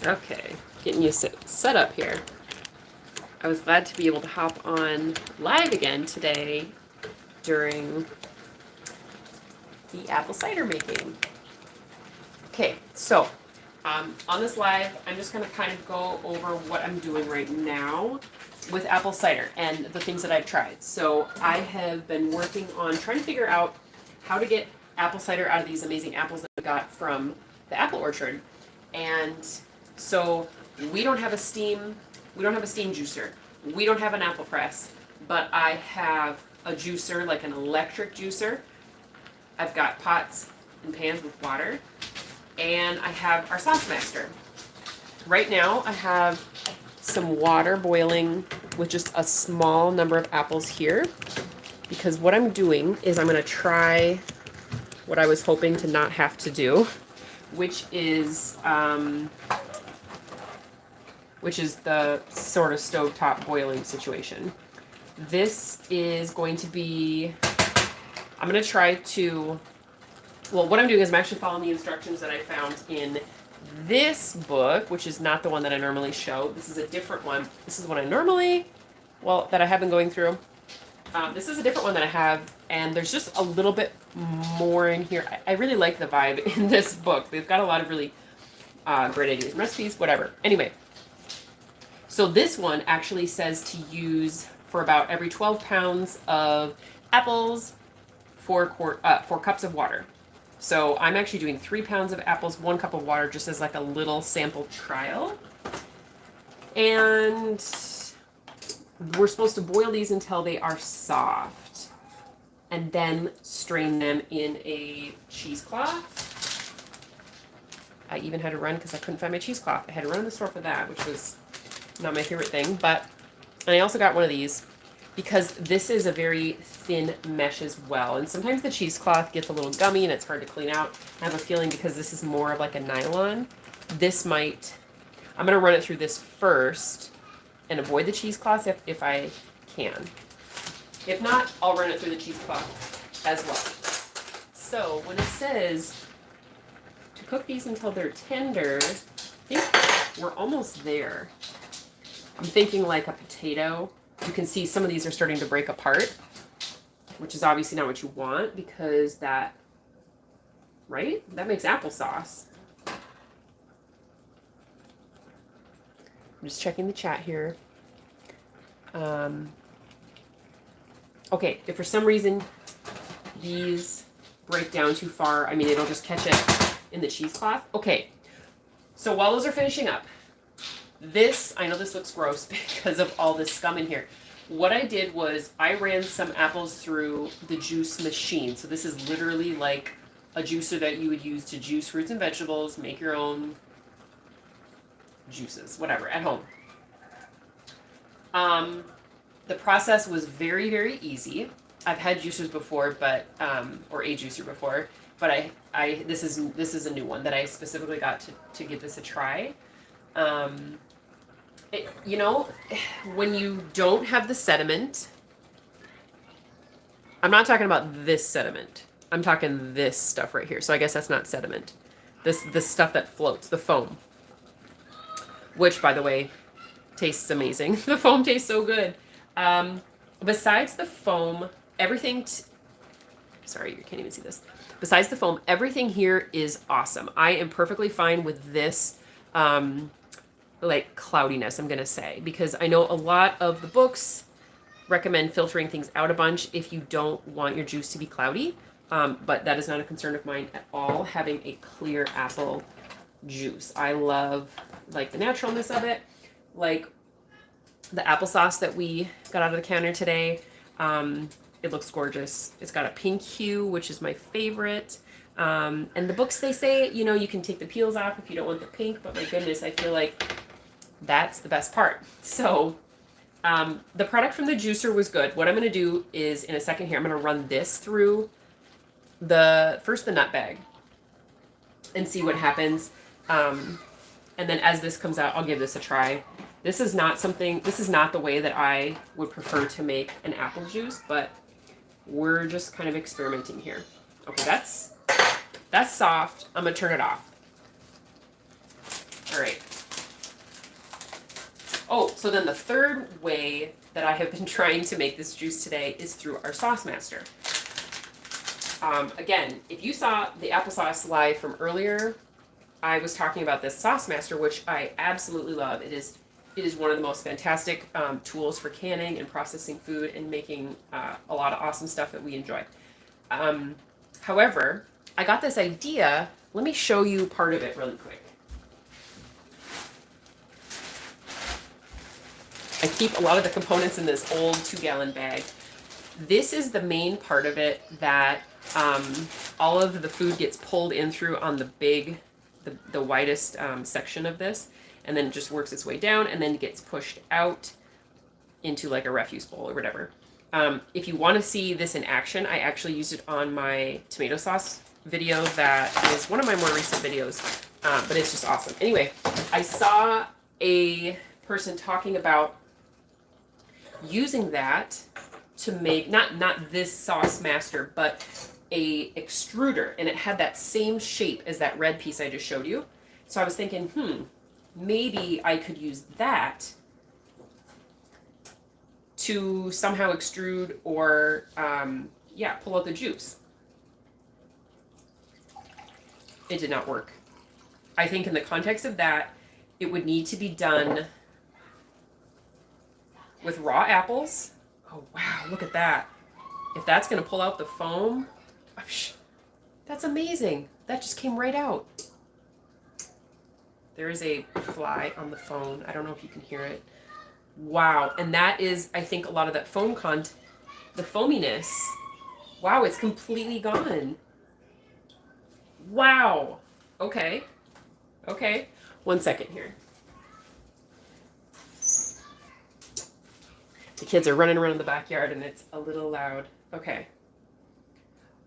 Okay, getting you set up here. I was glad to be able to hop on live again today during the apple cider making. Okay, so on this live, I'm just going to kind of go over what I'm doing right now with apple cider and the things that I've tried. So I have been working on trying to figure out how to get apple cider out of these amazing apples that I got from the apple orchard. And so we don't have a steam juicer. We don't have an apple press, but I have a juicer, like an electric juicer. I've got pots and pans with water, and I have our sauce master. Right now I have some water boiling with just a small number of apples here, because what I'm doing is I'm going to try what I was hoping to not have to do, which is the sort of stovetop boiling situation. This is going to be, I'm going to try to, well, what I'm doing is I'm actually following the instructions that I found in this book, which is not the one that I normally show. This is a different one. This is one I normally, well, that I have been going through. This is a different one that I have, and there's just a little bit more in here. I really like the vibe in this book. They've got a lot of really great ideas and recipes, whatever. Anyway, so this one actually says to use for about every 12 pounds of apples, 4 cups of water. So I'm actually doing 3 pounds of apples, 1 cup of water, just as like a little sample trial. And we're supposed to boil these until they are soft, and then strain them in a cheesecloth. I even had to run because I couldn't find my cheesecloth. I had to run to the store for that, which was not my favorite thing. But and I also got one of these because this is a very thin mesh as well. And sometimes the cheesecloth gets a little gummy and it's hard to clean out. I have a feeling because this is more of like a nylon, this might, I'm going to run it through this first and avoid the cheesecloth if I can. If not, I'll run it through the cheesecloth as well. So when it says to cook these until they're tender, I think we're almost there. I'm thinking like a potato. You can see some of these are starting to break apart, which is obviously not what you want because that, right? That makes applesauce. I'm just checking the chat here. Okay, if for some reason these break down too far, I mean, it'll just catch it in the cheesecloth. Okay, so while those are finishing up, this, I know this looks gross because of all this scum in here. What I did was I ran some apples through the juice machine. So this is literally like a juicer that you would use to juice fruits and vegetables, make your own juices, whatever, at home. The process was very, very easy. I've had juicers before, but or a juicer before, but this is a new one that I specifically got to give this a try. You know, when you don't have the sediment, I'm not talking about this sediment. I'm talking this stuff right here. So I guess that's not sediment. This stuff that floats, the foam, which, by the way, tastes amazing. The foam tastes so good. Besides the foam, everything. Sorry, you can't even see this. Besides the foam, everything here is awesome. I am perfectly fine with this. Like cloudiness, I'm gonna say, because I know a lot of the books recommend filtering things out a bunch if you don't want your juice to be cloudy, but that is not a concern of mine at all, having a clear apple juice. I love like the naturalness of it, like the applesauce that we got out of the counter today. It looks gorgeous. It's got a pink hue, which is my favorite. And the books, they say, you know, you can take the peels off if you don't want the pink, but my goodness, I feel like that's the best part. So the product from the juicer was good. What I'm going to do is in a second here, I'm going to run this through the nut bag and see what happens. And then as this comes out, I'll give this a try. This is not the way that I would prefer to make an apple juice, but we're just kind of experimenting here. Okay, that's soft. I'm going to turn it off. All right. Oh, so then the third way that I have been trying to make this juice today is through our Sauce Master. Again, if you saw the applesauce live from earlier, I was talking about this Sauce Master, which I absolutely love. It is one of the most fantastic tools for canning and processing food and making a lot of awesome stuff that we enjoy. However, I got this idea. Let me show you part of it really quick. I keep a lot of the components in this old 2-gallon bag. This is the main part of it that all of the food gets pulled in through on the big, the widest section of this, and then it just works its way down and then gets pushed out into like a refuse bowl or whatever. If you want to see this in action, I actually used it on my tomato sauce video. That is one of my more recent videos, but it's just awesome. Anyway, I saw a person talking about using that to make, not this Sauce Master, but a extruder, and it had that same shape as that red piece I just showed you. So I was thinking, maybe I could use that to somehow extrude or, pull out the juice. It did not work. I think in the context of that, it would need to be done with raw apples. Oh, wow, look at that. If that's going to pull out the foam, that's amazing. That just came right out. There is a fly on the phone. I don't know if you can hear it. Wow. And that is, I think, a lot of that foam the foaminess. Wow, it's completely gone. Wow. Okay. Okay. 1 second here. The kids are running around the backyard and it's a little loud. Okay.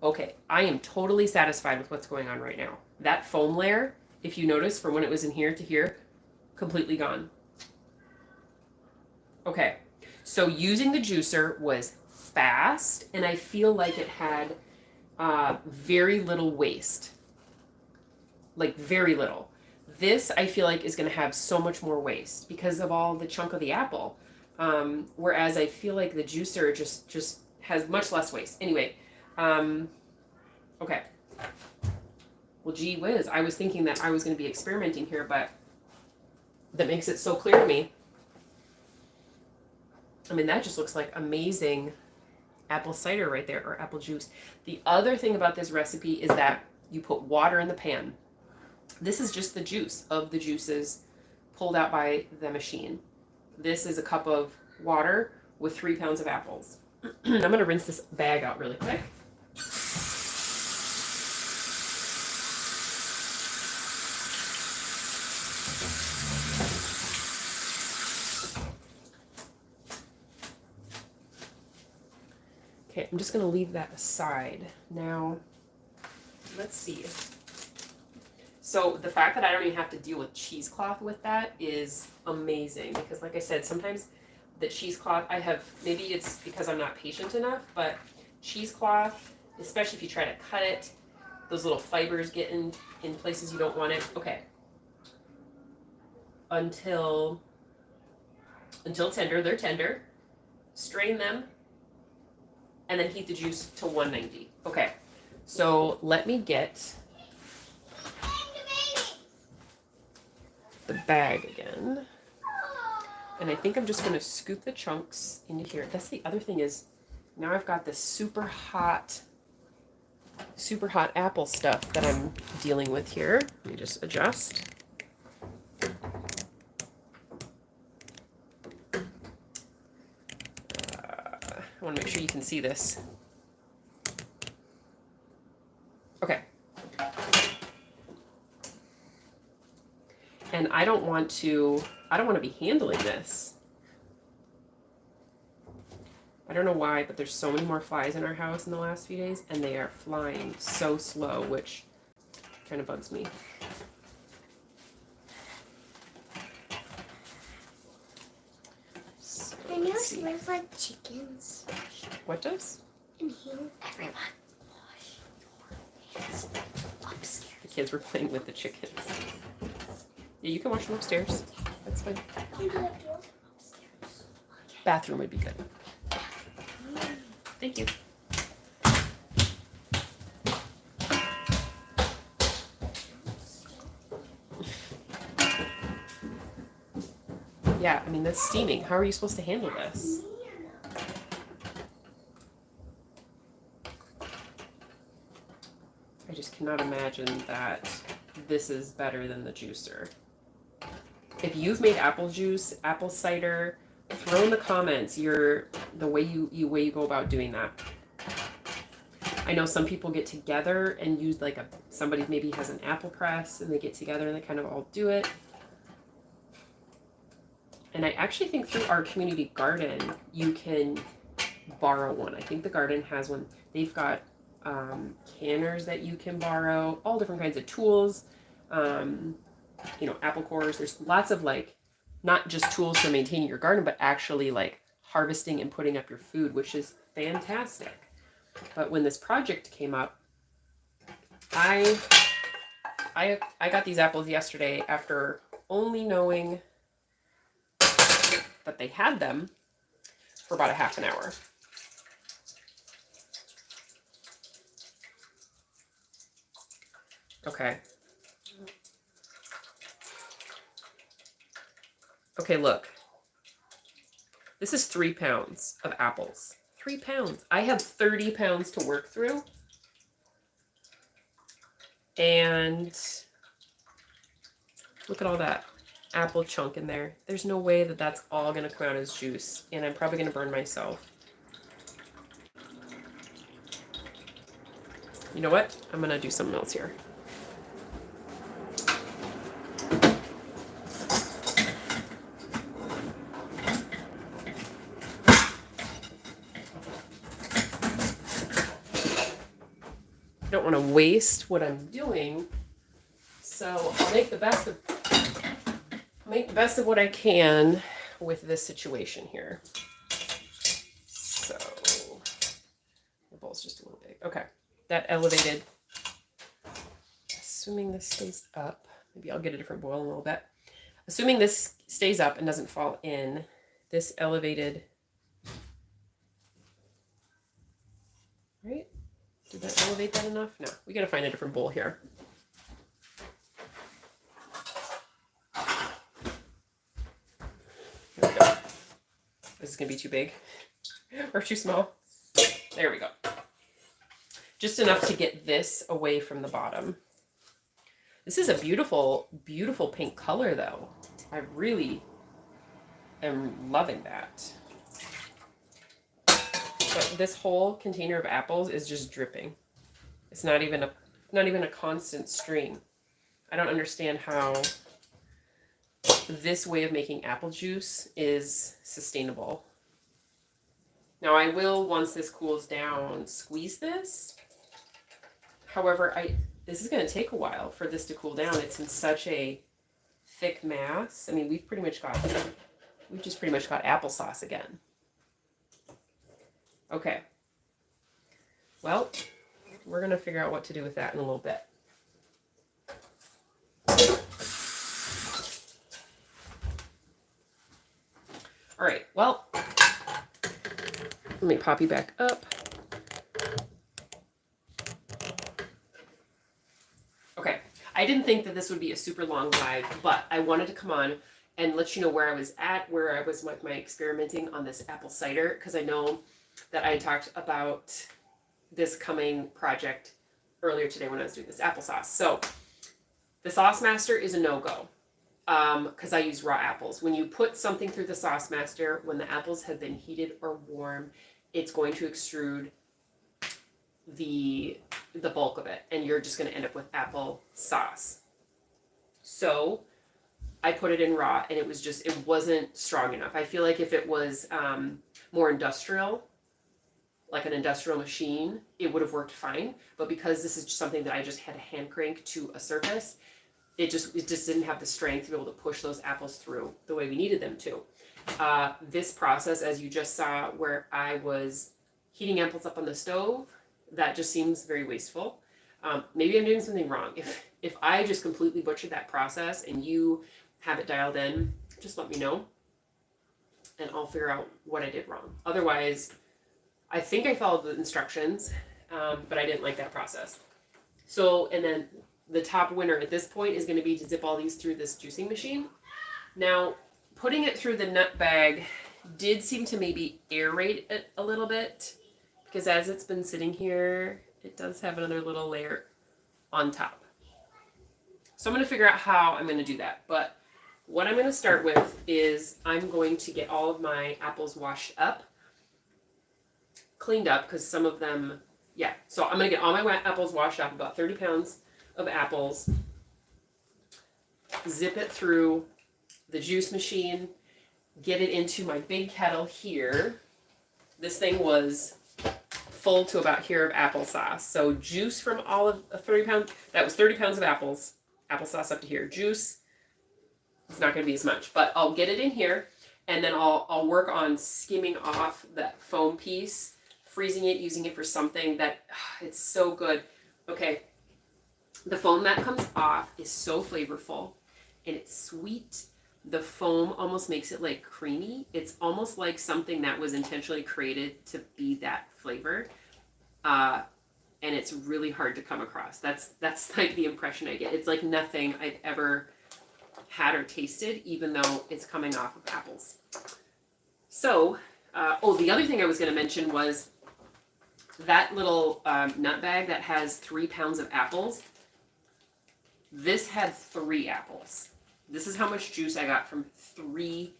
Okay. I am totally satisfied with what's going on right now. That foam layer, if you notice from when it was in here to here, completely gone. Okay. So using the juicer was fast, and I feel like it had very little waste. Like very little. This I feel like is going to have so much more waste because of all the chunk of the apple. Whereas I feel like the juicer just has much less waste. Anyway, okay. Well, gee whiz, I was thinking that I was going to be experimenting here, but that makes it so clear to me. I mean, that just looks like amazing apple cider right there, or apple juice. The other thing about this recipe is that you put water in the pan. This is just the juice of the juices pulled out by the machine. This is a cup of water with 3 pounds of apples. I'm going to rinse this bag out really quick. Okay, I'm just going to leave that aside. Now, let's see. So the fact that I don't even have to deal with cheesecloth with that is amazing, because like I said, sometimes the cheesecloth, maybe it's because I'm not patient enough, but cheesecloth, especially if you try to cut it, those little fibers get in places you don't want it. Okay. Until tender, they're tender. Strain them, and then heat the juice to 190. Okay, so let me get the bag again. And I think I'm just going to scoop the chunks into here. That's the other thing, is now I've got this super hot apple stuff that I'm dealing with here. Let me just adjust. I want to make sure you can see this. Okay. And I don't want to be handling this. I don't know why, but there's so many more flies in our house in the last few days, and they are flying so slow, which kind of bugs me. So, and yours smells like chickens. What does? And here, everyone, wash your hands upstairs. The kids were playing with the chickens. Yeah, you can wash them upstairs. That's fine. Can you do it, Bill? Bathroom would be good. Thank you. Yeah, I mean, that's steaming. How are you supposed to handle this? I just cannot imagine that this is better than the juicer. If you've made apple juice, apple cider, throw in the comments the way you go about doing that. I know some people get together and use like somebody maybe has an apple press and they get together and they kind of all do it. And I actually think through our community garden, you can borrow one. I think the garden has one. They've got canners that you can borrow, all different kinds of tools, apple cores. There's lots of like, not just tools for maintaining your garden, but actually like harvesting and putting up your food, which is fantastic. But when this project came up, I got these apples yesterday after only knowing that they had them for about a half an hour. Okay. Okay, look. This is 3 pounds of apples. 3 pounds. I have 30 pounds to work through. And look at all that apple chunk in there. There's no way that that's all going to come out as juice. And I'm probably going to burn myself. You know what? I'm going to do something else here. I don't want to waste what I'm doing, so I'll make the best of what I can with this situation here. So the bowl's just a little big. Okay, that elevated. Assuming this stays up, maybe I'll get a different bowl in a little bit. Assuming this stays up and doesn't fall in, this elevated, right? Did that elevate that enough? No, we gotta find a different bowl here. Here we go. This is gonna be too big or too small. There we go. Just enough to get this away from the bottom. This is a beautiful, beautiful pink color though. I really am loving that. But this whole container of apples is just dripping. It's not even a constant stream. I don't understand how this way of making apple juice is sustainable. Now I will, once this cools down, squeeze this. However, this is going to take a while for this to cool down. It's in such a thick mass. I mean, we've just pretty much got applesauce again. Okay. Well, we're going to figure out what to do with that in a little bit. All right. Well, let me pop you back up. Okay. I didn't think that this would be a super long live, but I wanted to come on and let you know where I was at, where I was with my experimenting on this apple cider, because I know that I talked about this coming project earlier today when I was doing this applesauce. So the Sauce Master is a no-go because I use raw apples. When you put something through the Sauce Master, when the apples have been heated or warm, it's going to extrude the bulk of it, and you're just going to end up with apple sauce. So I put it in raw, and it wasn't strong enough. I feel like if it was more industrial, like an industrial machine, it would have worked fine. But because this is just something that I just had to hand crank to a surface, it just didn't have the strength to be able to push those apples through the way we needed them to. This process, as you just saw, where I was heating apples up on the stove, that just seems very wasteful. Maybe I'm doing something wrong. If I just completely butchered that process and you have it dialed in, just let me know. and I'll figure out what I did wrong. Otherwise, I think I followed the instructions, but I didn't like that process. So, and then the top winner at this point is going to be to zip all these through this juicing machine. Now, putting it through the nut bag did seem to maybe aerate it a little bit, because as it's been sitting here, it does have another little layer on top. So I'm going to figure out how I'm going to do that. But what I'm going to start with is I'm going to get all of my apples washed up, cleaned up, because some of them, yeah. So I'm going to get all my apples washed up, about 30 pounds of apples, zip it through the juice machine, get it into my big kettle here. This thing was full to about here of applesauce. So juice from all of 30 pounds, that was 30 pounds of apples, applesauce up to here. Juice, it's not going to be as much, but I'll get it in here, and then I'll work on skimming off that foam piece, freezing it, using it for something that, it's so good. Okay, the foam that comes off is so flavorful, and it's sweet. The foam almost makes it like creamy. It's almost like something that was intentionally created to be that flavor. And it's really hard to come across. That's like the impression I get. It's like nothing I've ever had or tasted, even though it's coming off of apples. So, the other thing I was going to mention was that little nut bag that has 3 pounds of apples. This had 3 apples. This is how much juice I got from 3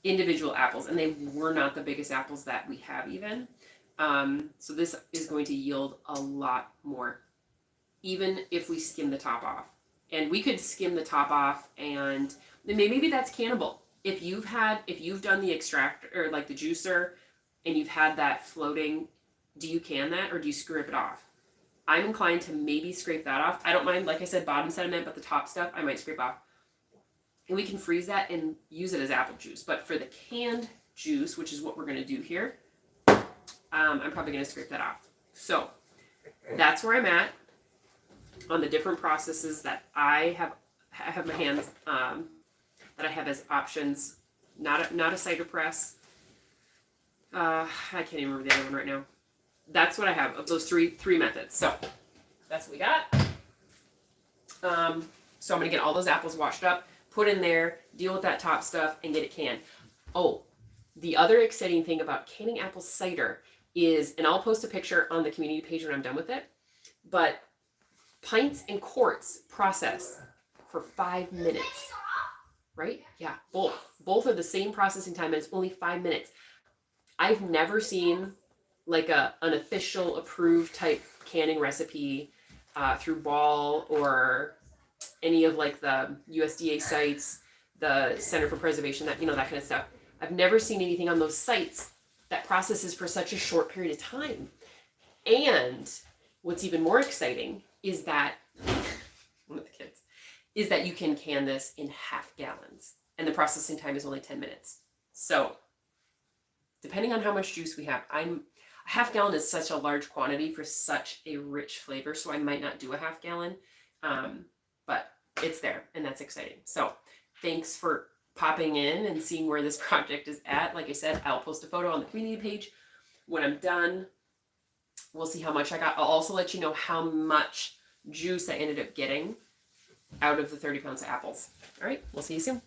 individual apples, and they were not the biggest apples that we have even. So this is going to yield a lot more, even if we skim the top off. And we could skim the top off, and maybe that's cannable. If you've done the extractor, or like the juicer, and you've had that floating, do you can that, or do you scrape it off? I'm inclined to maybe scrape that off. I don't mind, like I said, bottom sediment, but the top stuff I might scrape off. And we can freeze that and use it as apple juice. But for the canned juice, which is what we're going to do here, I'm probably going to scrape that off. So that's where I'm at on the different processes that I have my hands, that I have as options. Not a cider press. I can't even remember the other one right now. That's what I have of those three methods. So that's what we got. So I'm going to get all those apples washed up, put in there, deal with that top stuff, and get it canned. Oh, the other exciting thing about canning apple cider is, and I'll post a picture on the community page when I'm done with it, but pints and quarts process for 5 minutes, right? Yeah, both are the same processing time, and it's only 5 minutes. I've never seen like an official approved type canning recipe through Ball or any of like the USDA sites, the Center for Preservation, that kind of stuff. I've never seen anything on those sites that processes for such a short period of time. And what's even more exciting is that one of the kids is that you can can this in half gallons, and the processing time is only 10 minutes. So depending on how much juice we have, a half gallon is such a large quantity for such a rich flavor, so I might not do a half gallon, but it's there, and that's exciting. So thanks for popping in and seeing where this project is at. Like I said, I'll post a photo on the community page when I'm done. We'll see how much I got. I'll also let you know how much juice I ended up getting out of the 30 pounds of apples. All right, we'll see you soon.